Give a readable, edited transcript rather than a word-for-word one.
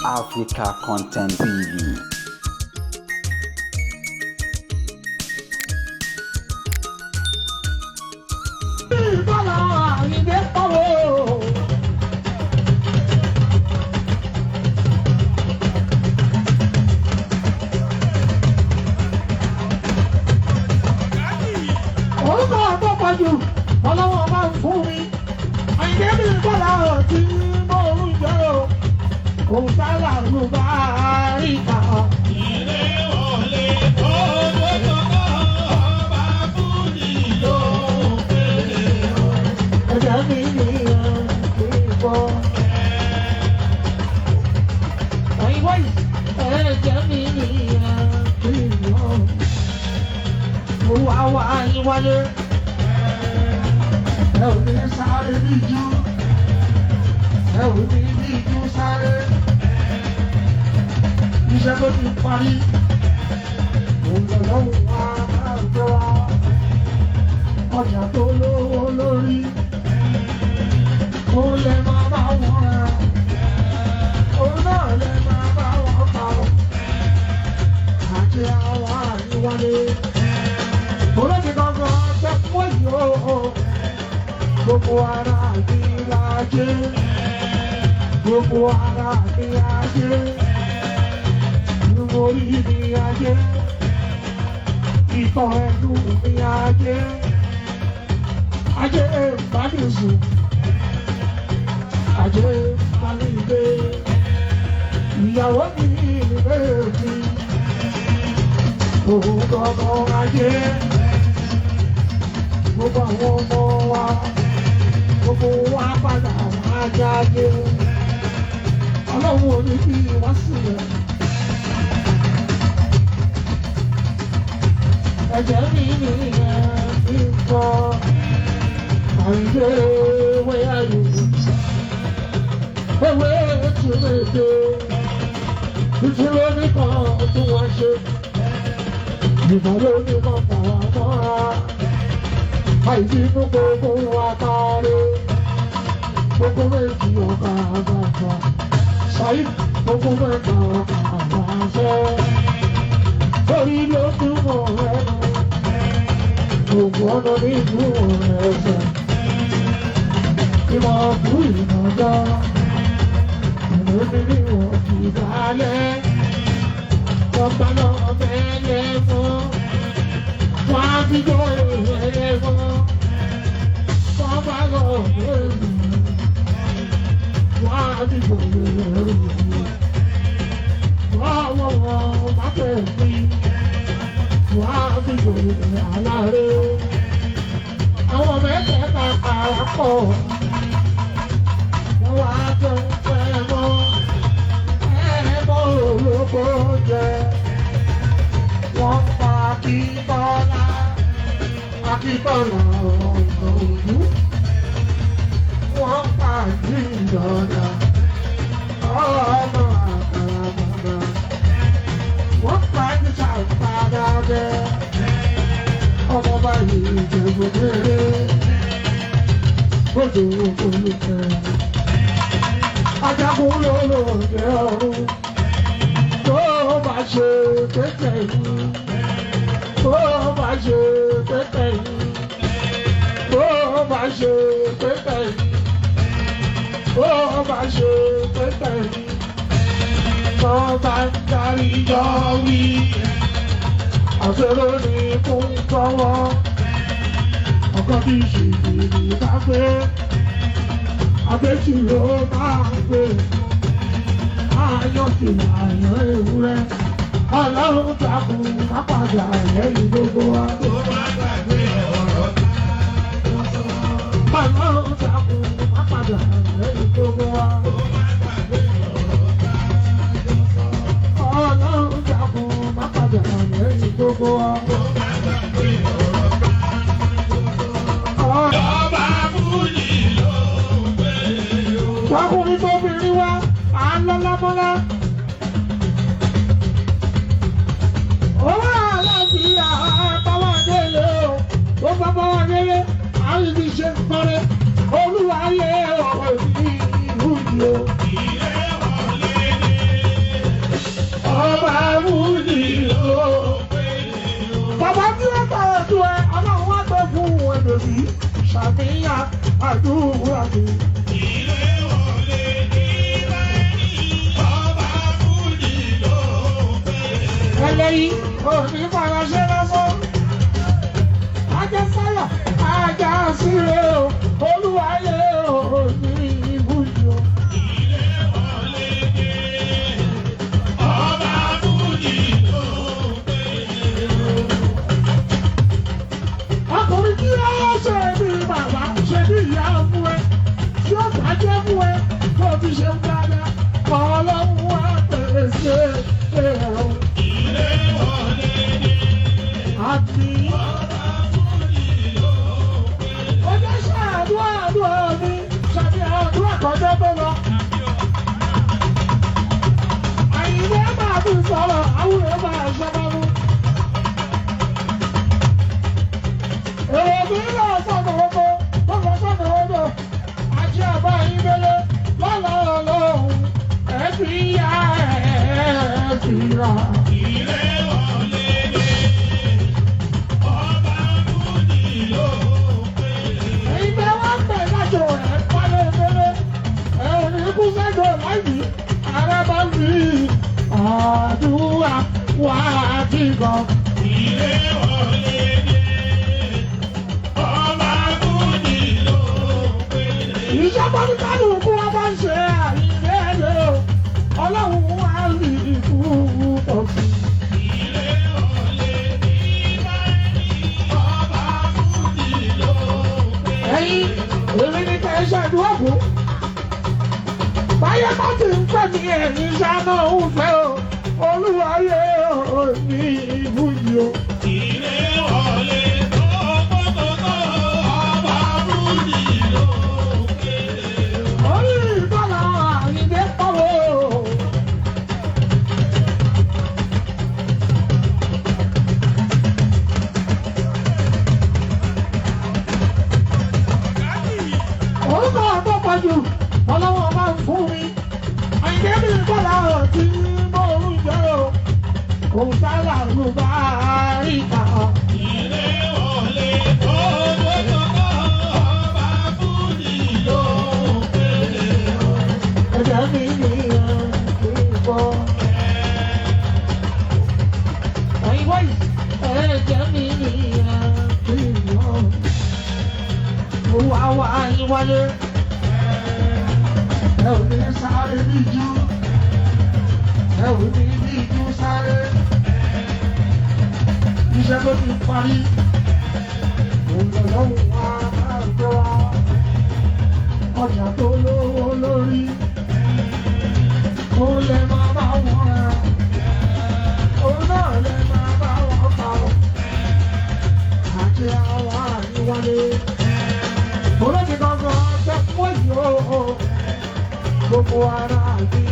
Africa Content TV. Ọlọ́wọ́ máa ń fún mi, àyè mi bọ́lá tí mo ń jẹ́ o, kò sálà ló bá rí ká. Ilé wọlé owó tọ́kọ́ ọba fújì ló péré o. Ẹ̀jẹ̀ mi ní ìbọn. Òyìnbó yìí, ẹ̀jẹ̀ mi ní ìbọn. Mo wá wá yín wálé. Ẹ ò ní sáré níjú, ẹ ò ní níjú sáré. Iṣẹ́ tó ti parí, òun lọ́wọ́ wá máa ń jọ wá. Ọjà tó lówó lórí, ó lè máa bá wọn rà. Òun náà lè máa bá wọn pa ọ́. Àti àwọn àyíwálé. Olóòtú gangan ṣe fún èyí o. Gbogbo ara mi la jẹ́, gbogbo ara mi la jẹ́, orí mi la jẹ́, ìtọ̀ ẹnu mi la jẹ́, ajẹ́ ìbánisùn, ajẹ́ ìbánilé, ìyàwó mi nílé mi, òun gangan la jẹ́, gbogbo àwọn ọmọ wa. Gbogbo wa padà wá jáde, Ọlọ́run ò ní bí wá sílẹ̀. Ẹ̀jẹ̀ mi ní ẹ̀mí kọ́, àìdé ewé ayò, ewé tìrèdè, ìṣòro nìkan tó wá ṣe, ìbàlẹ̀ nìkan fà wá mọ́ra. Àìbínú gbogbo wa káre, gbogbo méjì ọ̀gá àgbàgbà, ṣáì gbogbo mẹ́ta ọ̀gá àgbàṣẹ́. Torí ló túmọ̀ ẹnu, gbogbo ọ̀nà nínú ẹsẹ̀. Ìmọ̀ fún ìmọ̀jọ́, ìlú nínú ọ̀gbìn ìdálẹ́. Ọ̀gbà náà mẹ́lẹ̀ fún. Wọ́n á fi jọ èrè wọn, wọ́n bá lọ èrè, wọ́n á fi jọ èrè wọn, wọ́n bá tẹ̀lé, wọ́n á fi jọ èrè aláre. Àwọn mẹ́tẹ̀ẹ̀ta parapọ̀, wọ́n wá jọ fẹ́ mọ́, ẹ̀ẹ́mọ́ olóko jẹ, wọ́n pa kí bọ́lá. Akíbọ̀lá ọ̀gbọ̀n òwú, wọ́n pa ní ìdọ̀dà, ọmọ àkàràmọ̀dà, wọ́n pa ní sàpadà bẹ́, ọmọ báyìí ìjẹ̀bùdéré, gbọ́dọ̀ olùfẹ́, ajagun lóró ọ̀dẹ́ ọ̀run, tó bá ṣe kékeré yìí. Bó bá ṣe pépè yìí, bó bá ṣe pépè yìí, bó bá ṣe pépè yìí, tó bá ń darí jọ wí. Àṣẹlẹ̀ ní fún tọwọ́, ọkọ bí ṣìkìrì bá gbé, abẹ́jì ló máa gbé, ayọ̀ kìlà àyàn ewúrẹ́. Ọlọ́run takùn má padà lẹ́yìn gbogbo wa. Tó bá gbàgbé ọ̀rọ̀ tó sọ. Ọlọ́run takùn má padà lẹ́yìn gbogbo wa. Tó bá gbàgbé ọ̀rọ̀ tó sọ. Ọlọ́run takùn má padà lẹ́yìn gbogbo wa. Tó bá gbàgbé ọ̀rọ̀ tó sọ. Ọba fújì ló péré o. Ọkùnrin tó fi rí wá, à ń lọ́lá mọ́lá. Owó àlàáfíà báwa délé o, ó bá báwa délé, àyè ti ṣe ń kọ́rẹ́, olúwa yẹ ọ̀rọ̀ ìlú yìí o. Ilé wọlé ní àdúrà mi. Ilé wọlé ní báyìí, ọba Fújì ló pé. Ẹlẹ́yìn òní faraṣẹ́ lásán. Ajá sáyà, ajá síre o, olúwayé òní ìbújọ. Ilé wọlé ní ọba Fújì ló pé. Ọkùnrin tí ó ṣe bí bàbá ṣe bí ìyá fún ẹ, tí ó gbàjẹ́ fún ẹ, tó fi ṣe ń dáadáa, kọ́ ọlọ́run wá pèsè ẹ̀rọ. Ilé wọlé ní Àbí ọba Fújì ló pé. ọjọ́ ṣàdúrà àdúrà mi, ṣàbí àdúrà kọjá tó lọ. Àyìnbó máa fi sọ̀rọ̀, àwùrẹ́ máa ṣọ́mọ́ mú. Èrò mi lọ sọ̀nà oko, tó lọ sọ̀nà odò, àti àbá yín délé, lọ́la ọlọ́run, ẹ̀ fi yá ẹ̀ fi rà. Ilé wọlé ní ọba Fújì ló pé. Ìgbẹ́ wá pẹ̀ lájò ẹ̀ pálẹ̀ délé, ẹ̀ ò ní kú sẹ́jọ́ láyìí, ààrẹ bá fi àdúrà wá àti gan. Ilé wọlé ní ọba Fújì ló pé. Ìjọba ní kálukú wọn bá ń ṣe àyíké ẹ̀lẹ́ o, ọlọ́run wá rí ikú pọ̀ sí. Ilé wọlé ní báyìí, ọba Fújì ló pé. Ẹ̀yin èmi ní kẹ́ ẹ ṣàdúrà fún. Báyọ̀ bá ti ń pẹ́ ní ẹ̀yìn sáná òun fẹ́ o, olúwayé ò ní ìbúyì o. Ilé wọlé tókótókó, ọba Fújì ló pé. Orí ìbọ̀lá àyíké pọ̀wọ́ o. Orúkọ ọ̀dọ́ pọ̀jù, ọlọ́wọ́ máa ń fún mi. Àyíké mi bọ̀lá tí mo ń jẹ́ o, kò sálà ló bá ìkà. Ilé wọlé tókótókó, ọba Fújì ló pé. Ẹ̀jẹ̀ mi ní ìbọn. Ẹ̀yin wọ̀nyí, ẹ̀jẹ̀ mi ní ìbọn. Mo wá wá yín wáyé. Ẹ ò ní sáré bí jú. Ẹ ò ní bí jú sáré. Iṣẹ́ tó ti parí. Òun lọ́wọ́ wá máa ń gbọ́. Ọjà tó lówó lórí. Ó lè máa bá wọn rà. Òun náà lè máa bá wọn pa ọ́. Àti àwọn àyíwálé. Olóòtú gangan ṣe fún èyí o. Gbogbo ara àti